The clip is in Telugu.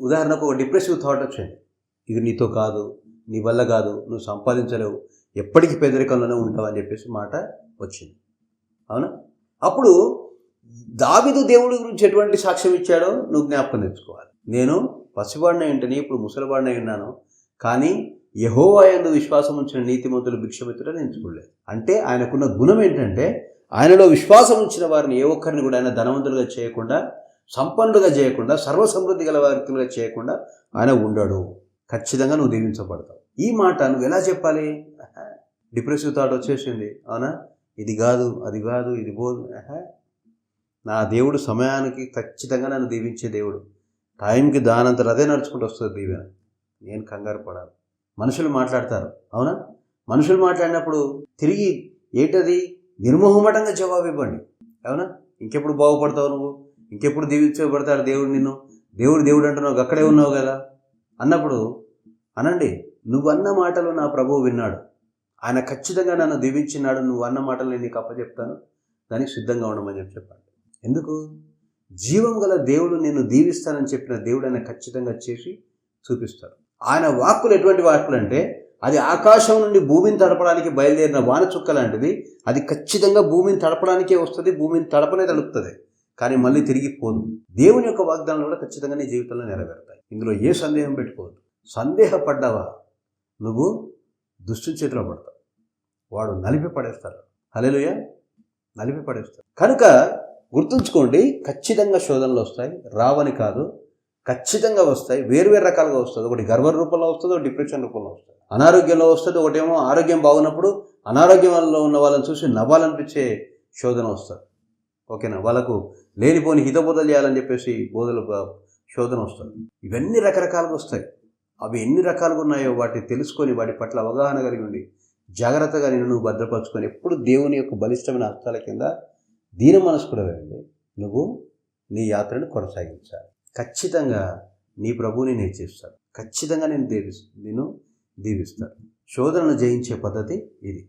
ఉదాహరణకు ఒక డిప్రెసివ్ థాట్ వచ్చింది, ఇది నీతో కాదు, నీ వల్ల కాదు, నువ్వు సంపాదించలేవు, ఎప్పటికీ పేదరికంలోనే ఉంటావు అని చెప్పేసి మాట వచ్చింది. అవునా? అప్పుడు దావీదు దేవుడి గురించి ఎటువంటి సాక్ష్యం ఇచ్చాడో నువ్వు జ్ఞాపకం తెచ్చుకోవాలి. నేను పసివాడినై ఉంటేనే ఇప్పుడు ముసలివాడినై ఉన్నాను, కానీ యెహోవా యందు విశ్వాసం ఉంచిన నీతిమంతులు భిక్షమెత్తుటని ఎంచుకోలేదు. అంటే ఆయనకున్న గుణం ఏంటంటే, ఆయనలో విశ్వాసం ఉంచిన వారిని ఏ ఒక్కరిని కూడా ఆయన ధనవంతులుగా చేయకుండా, సంపన్నులుగా చేయకుండా, సర్వసమృద్ధి గల వారిగా చేయకుండా ఆయన ఉండడు. ఖచ్చితంగా నువ్వు దీవించబడతావు. ఈ మాట నువ్వు ఎలా చెప్పాలి? డిప్రెసివ్ థాట్ వచ్చేసింది, అవునా, ఇది కాదు, అది కాదు, ఇది పోదు. నా దేవుడు సమయానికి ఖచ్చితంగా నన్ను దీవించే దేవుడు. టైంకి దానంతరం అదే నడుచుకుంటూ వస్తుంది దీవెన. నేను కంగారు పడాలి. మనుషులు మాట్లాడతారు, అవునా? మనుషులు మాట్లాడినప్పుడు తిరిగి ఏంటది నిర్మోహమాటంగా జవాబు ఇవ్వండి. అవునా? ఇంకెప్పుడు బాగుపడతావు నువ్వు, ఇంకెప్పుడు దీవించబడతాడు దేవుడు నిన్ను, దేవుడు అంటున్నావు, అక్కడే ఉన్నావు కదా అన్నప్పుడు అనండి, నువ్వు అన్న మాటలు నా ప్రభువు విన్నాడు, ఆయన ఖచ్చితంగా నన్ను దీవించినాడు, నువ్వు అన్న మాటలు నేను నీకు అప్పచెప్తాను, దానికి సిద్ధంగా ఉండమని చెప్పండి. ఎందుకు? జీవం గల దేవుడు నిన్ను దీవిస్తానని చెప్పిన దేవుడు ఆయన ఖచ్చితంగా చేసి చూపిస్తాడు. ఆయన వాక్కులు ఎటువంటి వాక్కులు అంటే, అది ఆకాశం నుండి భూమిని తడపడానికి బయలుదేరిన వాన చుక్క లాంటిది. అది ఖచ్చితంగా భూమిని తడపడానికే వస్తుంది, భూమిని తడపనే తడుపుతుంది, కానీ మళ్ళీ తిరిగి పోదు. దేవుని యొక్క వాగ్దానాలు కూడా ఖచ్చితంగా నీ జీవితంలో నెరవేరుతాయి. ఇందులో ఏ సందేహం పెట్టుకోవద్దు. సందేహపడ్డావా నువ్వు దుష్టుని చేతిలో పడతావు, వాడు నలిపి పడేస్తారు. హల్లెలూయా, నలిపి పడేస్తారు. కనుక గుర్తుంచుకోండి, ఖచ్చితంగా శోధనలు వస్తాయి, రావని కాదు, ఖచ్చితంగా వస్తాయి. వేరువేరు రకాలుగా వస్తుంది. ఒకటి గర్వ రూపంలో వస్తుంది, ఒకటి డిప్రెషన్ రూపంలో వస్తుంది, అనారోగ్యంలో వస్తుంది. ఒకటేమో ఆరోగ్యం బాగున్నప్పుడు అనారోగ్యంలో ఉన్న వాళ్ళని చూసి నవ్వాలనిపించే శోధన వస్తుంది. ఓకేనా? వాళ్ళకు లేనిపోని హితబోధలు చేయాలని చెప్పేసి శోధన వస్తుంది. ఇవన్నీ రకరకాలుగా వస్తాయి. అవి ఎన్ని రకాలుగా ఉన్నాయో వాటిని తెలుసుకొని వాటి పట్ల అవగాహన కలిగి ఉండి జాగ్రత్తగా నువ్వు భద్రపరచుకొని ఎప్పుడు దేవుని యొక్క బలిష్టమైన హస్తాల కింద దీన మనస్కుడవండి నువ్వు నీ యాత్రను కొనసాగించాలి. ఖచ్చితంగా నీ ప్రభువుని నేను చేస్తాను, ఖచ్చితంగా నేను దీవిస్తాను. శోధనను జయించే పద్ధతి ఇది.